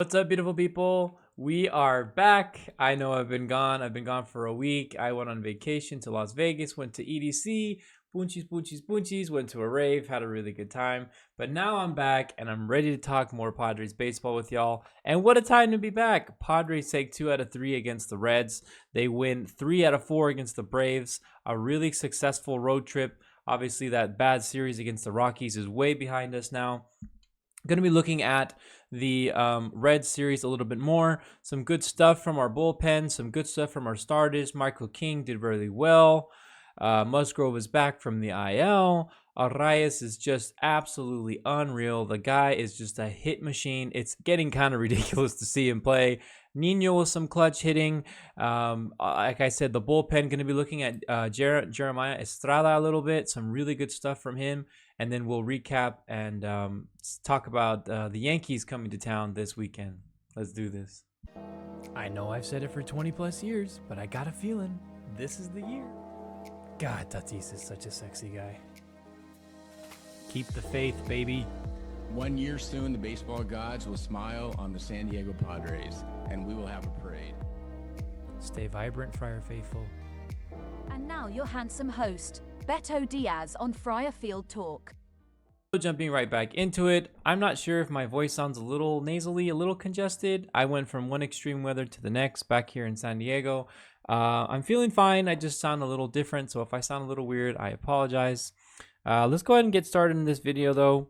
What's up, beautiful people? We are back. I know I've been gone. I've been gone for a week. I went on vacation to Las Vegas, went to EDC, boonchies, went to a rave, had a really good time. But now I'm back and I'm ready to talk more Padres baseball with y'all. And what a time to be back. Padres take 2 out of 3 against the Reds. They win 3 out of 4 against the Braves. A really successful road trip. Obviously, that bad series against the Rockies is way behind us now. Going to be looking at the Red series a little bit more. Some good stuff from our bullpen, some good stuff from our starters. Michael King did really well. Musgrove is back from the IL. Arias is just absolutely unreal. The guy is just a hit machine. It's getting kind of ridiculous to see him play. Nino with some clutch hitting. Like I said, the bullpen going to be looking at Jeremiah Estrada a little bit. Some really good stuff from him. And then we'll recap and talk about the Yankees coming to town this weekend. Let's do this. I know I've said it for 20 plus years, but I got a feeling this is the year. God, Tatis is such a sexy guy. Keep the faith, baby. 1 year soon, the baseball gods will smile on the San Diego Padres, and we will have a parade. Stay vibrant, Friar Faithful. And now your handsome host, Beto Diaz on Friar Field Talk. Jumping right back into it, I'm not sure if my voice sounds a little nasally, a little congested. I went from one extreme weather to the next back here in San Diego. I'm feeling fine. I just sound a little different, so if I sound a little weird, I apologize. Let's go ahead and get started in this video, though.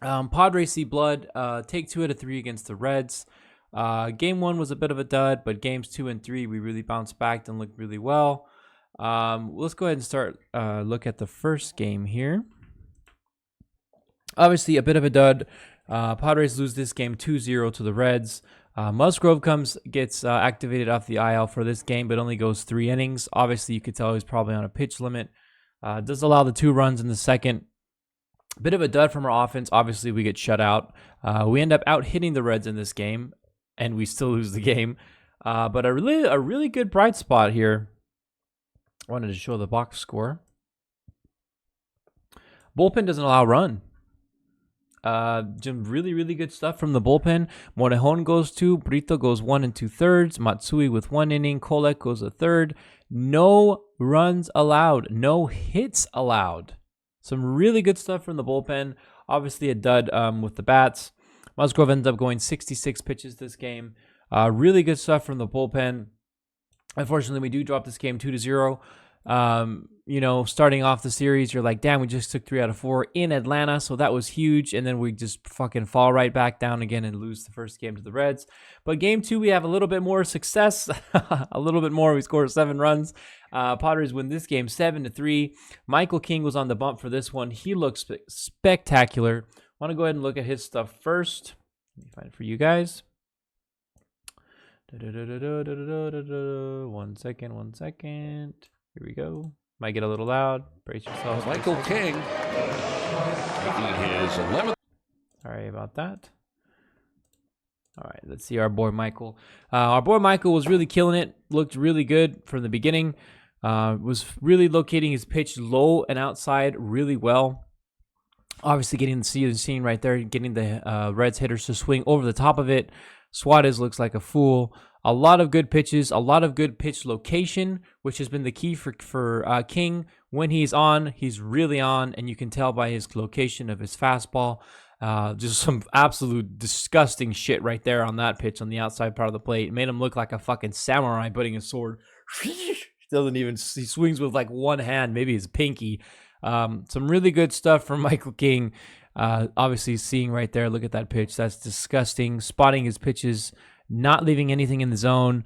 Padres see blood. Take 2 out of 3 against the Reds. Game 1 was a bit of a dud, but games 2 and 3 we really bounced back and looked really well. Let's go ahead and start look at the first game here. Obviously, a bit of a dud. Padres lose this game 2-0 to the Reds. Musgrove gets activated off the IL for this game, but only goes 3 innings. Obviously, you could tell he's probably on a pitch limit. Does allow the 2 runs in the second. Bit of a dud from our offense. Obviously, we get shut out. We end up out hitting the Reds in this game, and we still lose the game. But a really good bright spot here. Wanted to show the box score. Bullpen doesn't allow run. Some really good stuff from the bullpen. Morejon goes 2, Brito goes 1 2/3, Matsui with 1 inning, Kolek goes a third. No runs allowed, no hits allowed. Some really good stuff from the bullpen. Obviously a dud with the bats. Musgrove ends up going 66 pitches this game. Really good stuff from the bullpen. Unfortunately, we do drop this game 2-0. Starting off the series, you're like, damn, we just took 3 out of 4 in Atlanta, so that was huge. And then we just fucking fall right back down again and lose the first game to the Reds. But game 2, we have a little bit more success, a little bit more. We score 7 runs. Padres win this game 7-3. Michael King was on the bump for this one. He looks spectacular. Want to go ahead and look at his stuff first. Let me find it for you guys. One second. Here we go. Might get a little loud. Brace yourselves. Michael King taking his 11th. Sorry about that. All right, let's see our boy Michael. Our boy Michael was really killing it. Looked really good from the beginning. Was really locating his pitch low and outside really well. Obviously getting the scene right there, getting the Reds hitters to swing over the top of it. Suarez looks like a fool. A lot of good pitches, a lot of good pitch location, which has been the key for King. When he's on, he's really on, and you can tell by his location of his fastball. Just some absolute disgusting shit right there on that pitch on the outside part of the plate. It made him look like a fucking samurai putting his sword. He swings with like one hand, maybe his pinky. Some really good stuff from Michael King. Obviously seeing right there, look at that pitch. That's disgusting. Spotting his pitches, not leaving anything in the zone,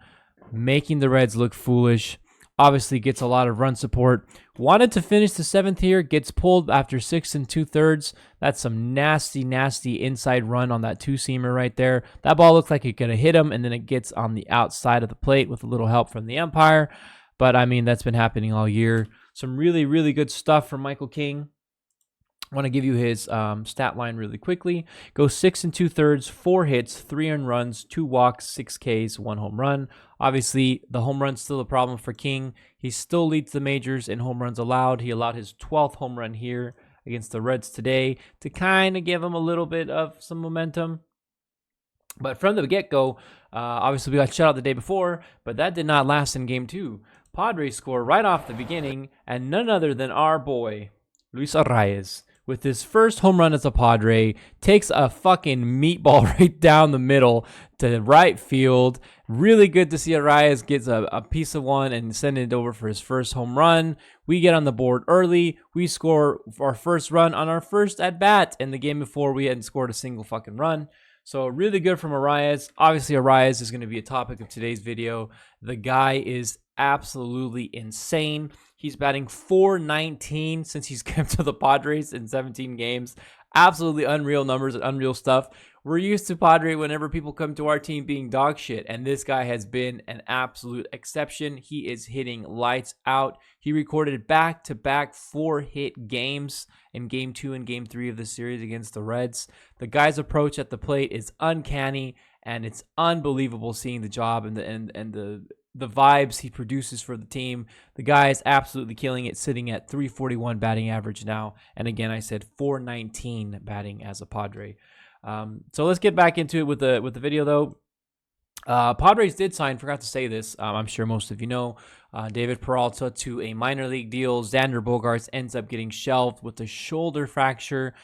making the Reds look foolish. Obviously gets a lot of run support. Wanted to finish the 7th here, gets pulled after 6 2/3. That's some nasty inside run on that 2-seamer right there. That ball looks like it could have hit him, and then it gets on the outside of the plate with a little help from the umpire. But, I mean, that's been happening all year. Some really good stuff from Michael King. I want to give you his stat line really quickly. Goes 6 2/3, 4 hits, 3 earned runs, 2 walks, 6 Ks, 1 home run. Obviously, the home run's still a problem for King. He still leads the majors in home runs allowed. He allowed his 12th home run here against the Reds today to kind of give him a little bit of some momentum. But from the get-go, obviously we got shut out the day before, but that did not last in game 2. Padres score right off the beginning, and none other than our boy, Luis Arraez, with his first home run as a Padre, takes a fucking meatball right down the middle to right field. Really good to see Arraez gets a piece of one and send it over for his first home run. We get on the board early. We score our first run on our first at-bat. In the game before, we hadn't scored a single fucking run. So really good from Arraez. Obviously, Arraez is going to be a topic of today's video. The guy is absolutely insane. He's batting .419 since he's come to the Padres in 17 games. Absolutely unreal numbers and unreal stuff. We're used to Padre whenever people come to our team being dog shit, and this guy has been an absolute exception. He is hitting lights out. He recorded back-to-back 4-hit games in Game 2 and Game 3 of the series against the Reds. The guy's approach at the plate is uncanny, and it's unbelievable seeing the job and the vibes he produces for the team. The guy is absolutely killing it, sitting at .341 batting average now. And again, I said .419 batting as a Padre. So let's get back into it with the video, though. Padres did sign, forgot to say this, I'm sure most of you know, David Peralta to a minor league deal. Xander Bogaerts ends up getting shelved with a shoulder fracture.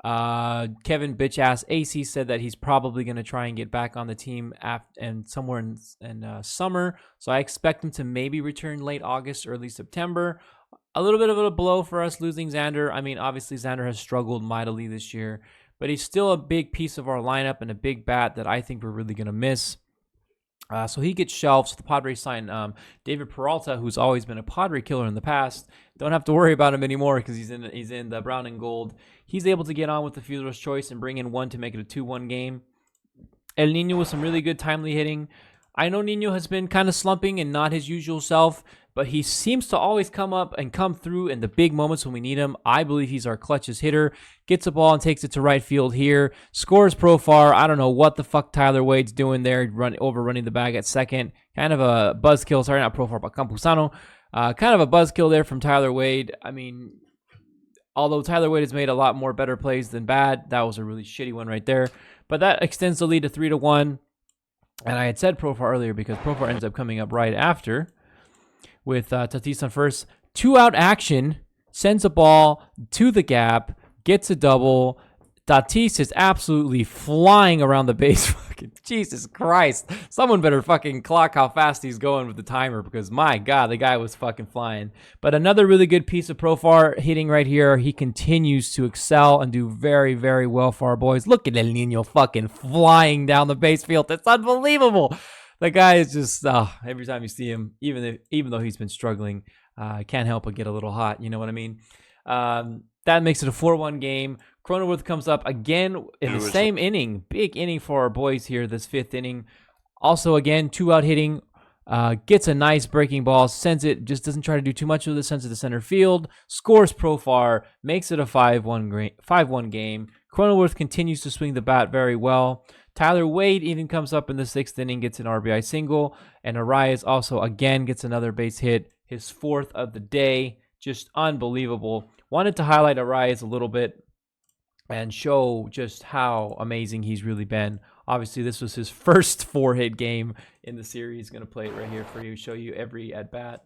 Kevin Bitch-Ass AC said that he's probably going to try and get back on the team and somewhere in summer. So I expect him to maybe return late August, early September. A little bit of a blow for us losing Xander. I mean, obviously Xander has struggled mightily this year, but he's still a big piece of our lineup and a big bat that I think we're really going to miss. So he gets shelved. So the Padres sign David Peralta, who's always been a Padre killer in the past. Don't have to worry about him anymore because he's in the brown and gold. He's able to get on with the fielder's choice and bring in one to make it a 2-1 game. El Nino with some really good timely hitting. I know Nino has been kind of slumping and not his usual self, but he seems to always come up and come through in the big moments when we need him. I believe he's our clutchest hitter. Gets a ball and takes it to right field here. Scores Profar. I don't know what the fuck Tyler Wade's doing there, overrunning the bag at second. Kind of a buzzkill. Sorry, not Profar, but Campusano. Kind of a buzzkill there from Tyler Wade. I mean, although Tyler Wade has made a lot more better plays than bad, that was a really shitty one right there. But that extends the lead to 3-1. And I had said Profar earlier because Profar ends up coming up right after with Tatis on first. 2-out action, sends a ball to the gap, gets a double. Tatis is absolutely flying around the base. Fucking Jesus Christ. Someone better fucking clock how fast he's going with the timer because, my God, the guy was fucking flying. But another really good piece of Profar hitting right here. He continues to excel and do very, very well for our boys. Look at El Nino fucking flying down the base field. It's unbelievable. The guy is just, every time you see him, even though he's been struggling, can't help but get a little hot. You know what I mean? That makes it a 4-1 game. Cronenworth comes up again in the same inning. Big inning for our boys here, this 5th inning. Also, again, 2-out hitting. Gets a nice breaking ball, sends it, just doesn't try to do too much with it, sends it to center field. Scores Profar, makes it a 5-1 game. Cronenworth continues to swing the bat very well. Tyler Wade even comes up in the 6th inning, gets an RBI single. And Arraez also, again, gets another base hit. His 4th of the day. Just unbelievable. Wanted to highlight Arraez a little bit and show just how amazing he's really been. Obviously, this was his first 4-hit game in the series. Going to play it right here for you, show you every at-bat.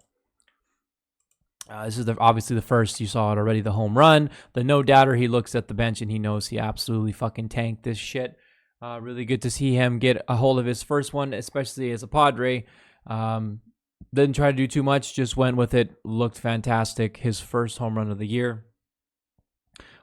This is obviously the first. You saw it already, the home run. The no-doubter, he looks at the bench and he knows he absolutely fucking tanked this shit. Really good to see him get a hold of his first one, especially as a Padre. Didn't try to do too much, just went with it. Looked fantastic. His first home run of the year.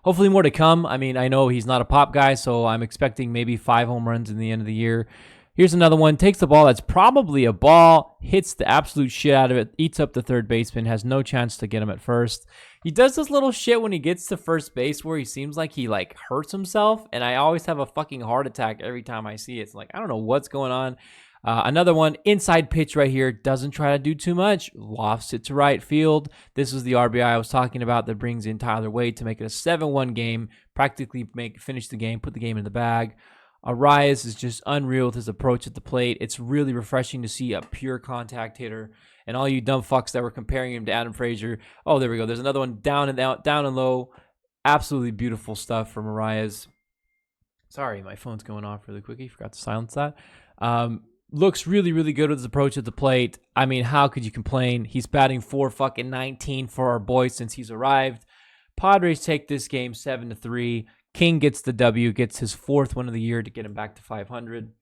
Hopefully more to come. I mean, I know he's not a pop guy, so I'm expecting maybe 5 home runs in the end of the year. Here's another one. Takes the ball that's probably a ball, hits the absolute shit out of it, eats up the third baseman, has no chance to get him at first. He does this little shit when he gets to first base where he seems like he hurts himself, and I always have a fucking heart attack every time I see it. It's like, I don't know what's going on. Another one, inside pitch right here, doesn't try to do too much, lofts it to right field. This is the RBI I was talking about that brings in Tyler Wade to make it a 7-1 game, practically finish the game, put the game in the bag. Arraez is just unreal with his approach at the plate. It's really refreshing to see a pure contact hitter. And all you dumb fucks that were comparing him to Adam Frazier, oh, there we go. There's another one down and low. Absolutely beautiful stuff from Arraez. Sorry, my phone's going off really quickly. Forgot to silence that. Looks really, really good with his approach at the plate. I mean, how could you complain? He's batting .419 for our boy since he's arrived. Padres take this game 7-3. King gets the W, gets his 4th win of the year to get him back to 500.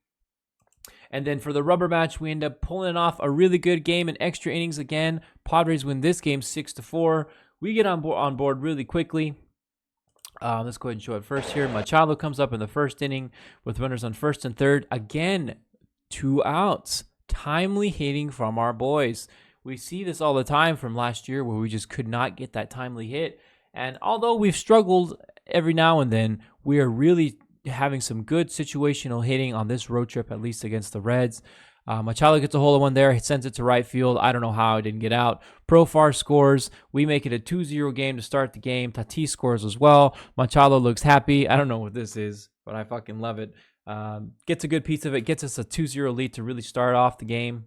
And then for the rubber match, we end up pulling off a really good game in extra innings again. Padres win this game 6-4. We get on board really quickly. Let's go ahead and show it first here. Machado comes up in the first inning with runners on first and third. Again, 2 outs. Timely hitting from our boys. We see this all the time from last year where we just could not get that timely hit. And although we've struggled every now and then, we are really having some good situational hitting on this road trip, at least against the Reds. Machado gets a hole in one there. He sends it to right field. I don't know how it didn't get out. Profar scores. We make it a 2-0 game to start the game. Tatis scores as well. Machado looks happy. I don't know what this is, but I fucking love it. Gets a good piece of it. Gets us a 2-0 lead to really start off the game.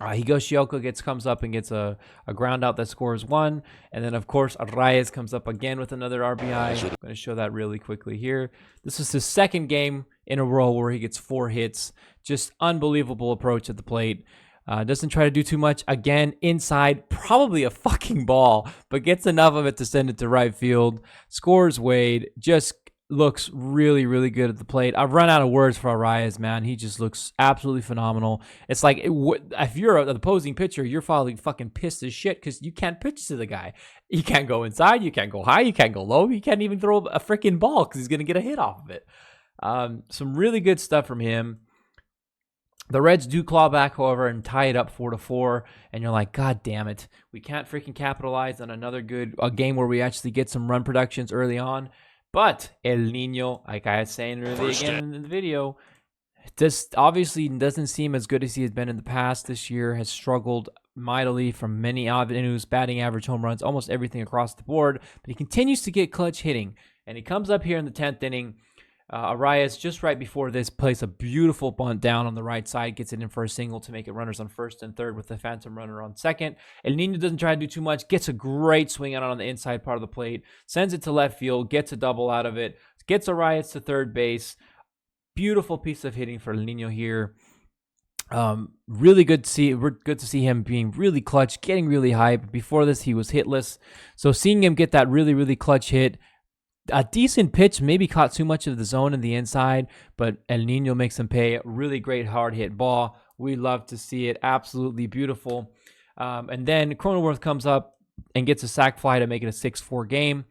Higashioka comes up and gets a ground out that scores 1. And then, of course, Reyes comes up again with another RBI. I'm going to show that really quickly here. This is his 2nd game in a row where he gets 4 hits. Just unbelievable approach at the plate. Doesn't try to do too much. Again, inside, probably a fucking ball, but gets enough of it to send it to right field. Scores Wade. Just looks really, really good at the plate. I've run out of words for Arias, man. He just looks absolutely phenomenal. It's like if you're an opposing pitcher, you're probably fucking pissed as shit because you can't pitch to the guy. You can't go inside. You can't go high. You can't go low. You can't even throw a freaking ball because he's going to get a hit off of it. Some really good stuff from him. The Reds do claw back, however, and tie it up 4-4. And you're like, God damn it. We can't freaking capitalize on another game where we actually get some run productions early on. But El Nino, like I was saying really again in the video, just obviously doesn't seem as good as he has been in the past. This year has struggled mightily from many avenues, batting average, home runs, almost everything across the board. But he continues to get clutch hitting. And he comes up here in the 10th inning. Arias, just right before this, plays a beautiful bunt down on the right side, gets it in for a single to make it runners on first and third with the phantom runner on second. El Nino doesn't try to do too much, gets a great swing out on the inside part of the plate, sends it to left field, gets a double out of it, gets Arias to third base. Beautiful piece of hitting for El Nino here. Really good to see. We're good to see him being really clutch, getting really high. But before this, he was hitless. So seeing him get that really, really clutch hit, a decent pitch, maybe caught too much of the zone in the inside, but El Nino makes him pay. Really great hard hit ball. We love to see it. Absolutely beautiful. And then Cronenworth comes up and gets a sac fly to make it a 6-4 game.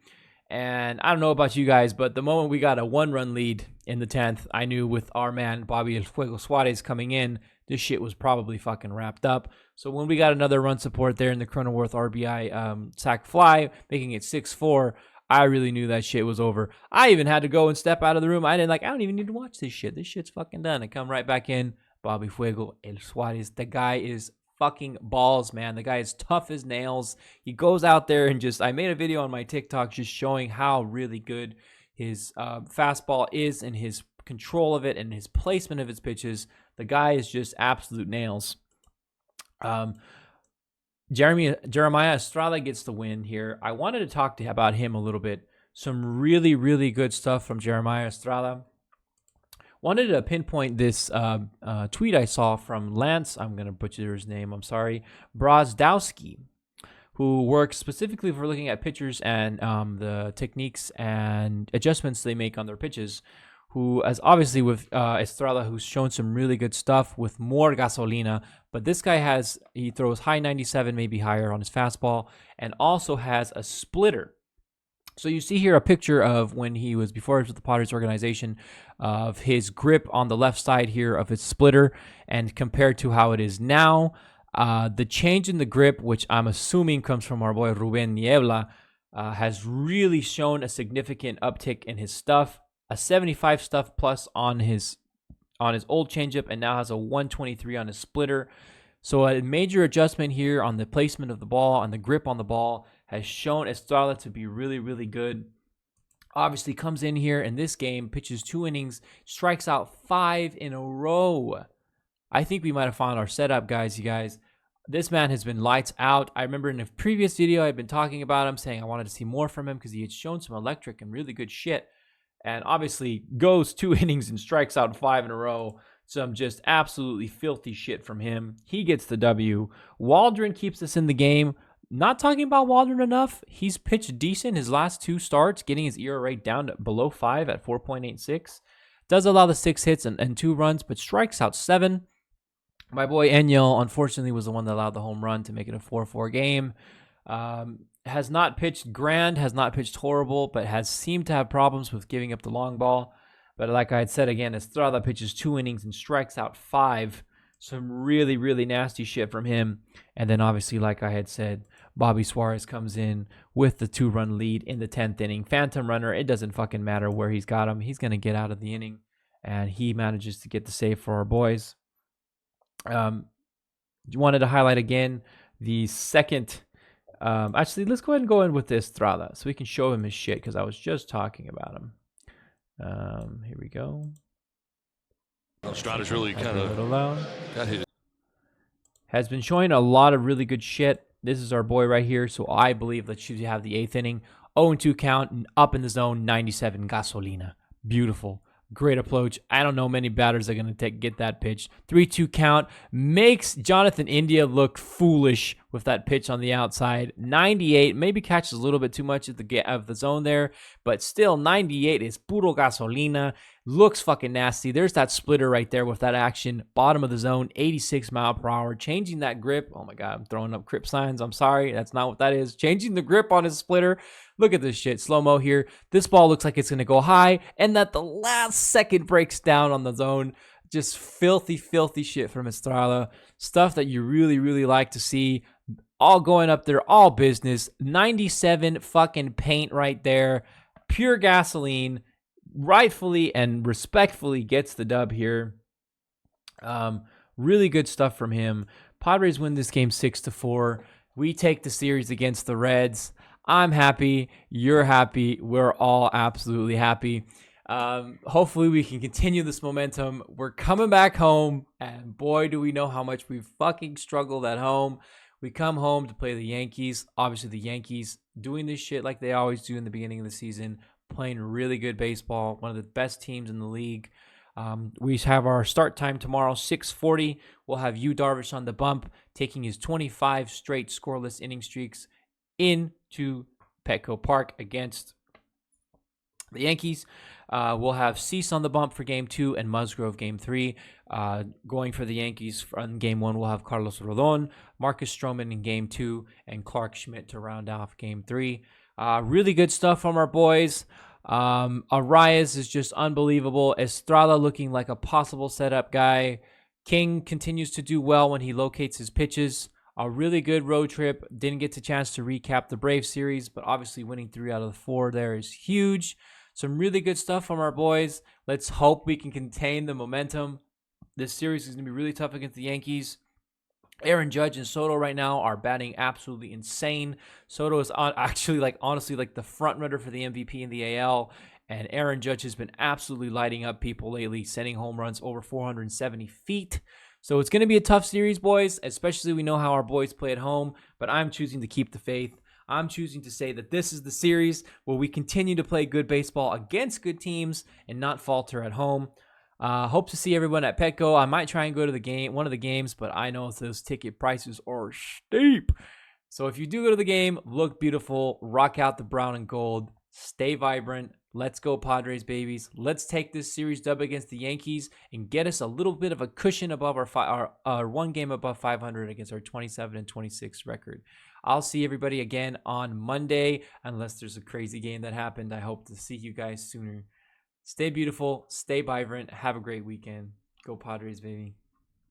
And I don't know about you guys, but the moment we got a 1-run lead in the 10th, I knew with our man Bobby El Fuego Suarez coming in, this shit was probably fucking wrapped up. So when we got another run support there in the Cronenworth RBI sac fly, making it 6-4, I really knew that shit was over. I even had to go and step out of the room. I don't even need to watch this shit. This shit's fucking done. And come right back in. Bobby Fuego, El Suarez. The guy is fucking balls, man. The guy is tough as nails. He goes out there and I made a video on my TikTok just showing how really good his fastball is and his control of it and his placement of his pitches. The guy is just absolute nails. Jeremiah Estrada gets the win here. I wanted to talk about him a little bit. Some really, really good stuff from Jeremiah Estrada. Wanted to pinpoint this tweet I saw from Lance. I'm going to butcher his name. I'm sorry. Brozdowski, who works specifically for looking at pitchers and the techniques and adjustments they make on their pitches. Who, as obviously with Estrada, who's shown some really good stuff with more gasolina. But this guy he throws high 97, maybe higher on his fastball, and also has a splitter. So you see here a picture of when before he was with the Padres organization, of his grip on the left side here of his splitter, and compared to how it is now, the change in the grip, which I'm assuming comes from our boy Ruben Niebla, has really shown a significant uptick in his stuff. A 75 stuff plus on his old changeup, and now has a 123 on his splitter. So a major adjustment here on the placement of the ball and the grip on the ball has shown Estrada to be really, really good. Obviously comes in here in this game, pitches 2 innings, strikes out 5 in a row. I think we might have found our setup, guys. You guys, this man has been lights out. I remember in a previous video I'd been talking about him, saying I wanted to see more from him because he had shown some electric and really good shit. and obviously goes 2 innings and strikes out 5 in a row. Some just absolutely filthy shit from him. He gets the W. Waldron keeps us in the game. Not talking about Waldron enough. He's pitched decent his last 2 starts, getting his ERA down to below 5 at 4.86. Does allow the 6 hits and 2 runs, but strikes out 7. My boy Enyel, unfortunately, was the one that allowed the home run to make it a 4-4 game. Has not pitched grand, has not pitched horrible, but has seemed to have problems with giving up the long ball. But like I had said again, Estrada pitches 2 innings and strikes out 5. Some really, really nasty shit from him. And then obviously, like I had said, Bobby Suarez comes in with the 2-run lead in the 10th inning. Phantom runner, it doesn't fucking matter where he's got him. He's going to get out of the inning. And he manages to get the save for our boys. Wanted to highlight again the second... actually, let's go ahead and go in with this Estrada so we can show him his shit because I was just talking about him. Here we go. Estrada's really kind of got his. Has been showing a lot of really good shit. This is our boy right here, so I believe that should have the 8th inning. 0-2 count, up in the zone, 97 gasolina. Beautiful. Great approach. I don't know many batters are going to get that pitch. 3-2 count makes Jonathan India look foolish with that pitch on the outside. 98, maybe catches a little bit too much of the zone there, but still 98 is puro gasolina. Looks fucking nasty. There's that splitter right there with that action. Bottom of the zone, 86 mile per hour. Changing that grip. Oh my God, I'm throwing up grip signs. I'm sorry. That's not what that is. Changing the grip on his splitter. Look at this shit. Slow-mo here. This ball looks like it's going to go high, and that the last second breaks down on the zone. Just filthy, filthy shit from Estrada. Stuff that you really, really like to see. All going up there. All business. 97 fucking paint right there. Pure gasoline. Rightfully and respectfully gets the dub here. Really good stuff from him. Padres win this game 6-4. We take the series against the Reds. I'm happy. You're happy. We're all absolutely happy. Hopefully we can continue this momentum. We're coming back home, and boy, do we know how much we fucking struggled at home. We come home to play the Yankees. Obviously, the Yankees doing this shit like they always do in the beginning of the season. Playing really good baseball, one of the best teams in the league. We have our start time tomorrow, 6:40. We'll have Yu Darvish on the bump, taking his 25 straight scoreless inning streaks into Petco Park against the Yankees. We'll have Cease on the bump for Game 2 and Musgrove Game 3. Going for the Yankees in Game 1, we'll have Carlos Rodon, Marcus Stroman in Game 2, and Clark Schmidt to round off Game 3. Really good stuff from our boys. Arias is just unbelievable. Estrada looking like a possible setup guy. King continues to do well when he locates his pitches. A really good road trip. Didn't get the chance to recap the Brave series, but obviously winning 3 out of the 4 there is huge. Some really good stuff from our boys. Let's hope we can contain the momentum. This series is going to be really tough against the Yankees. Aaron Judge and Soto right now are batting absolutely insane. Soto is actually honestly the front runner for the MVP in the AL. And Aaron Judge has been absolutely lighting up people lately, sending home runs over 470 feet. So it's going to be a tough series, boys, especially we know how our boys play at home. But I'm choosing to keep the faith. I'm choosing to say that this is the series where we continue to play good baseball against good teams and not falter at home. Hope to see everyone at Petco. I might try and go to one of the games, but I know those ticket prices are steep. So if you do go to the game, look beautiful, rock out the brown and gold, stay vibrant. Let's go Padres, babies. Let's take this series dub against the Yankees and get us a little bit of a cushion above our 1 game above 500 against our 27-26 record. I'll see everybody again on Monday, unless there's a crazy game that happened. I hope to see you guys sooner. Stay beautiful, stay vibrant, have a great weekend. Go Padres, baby.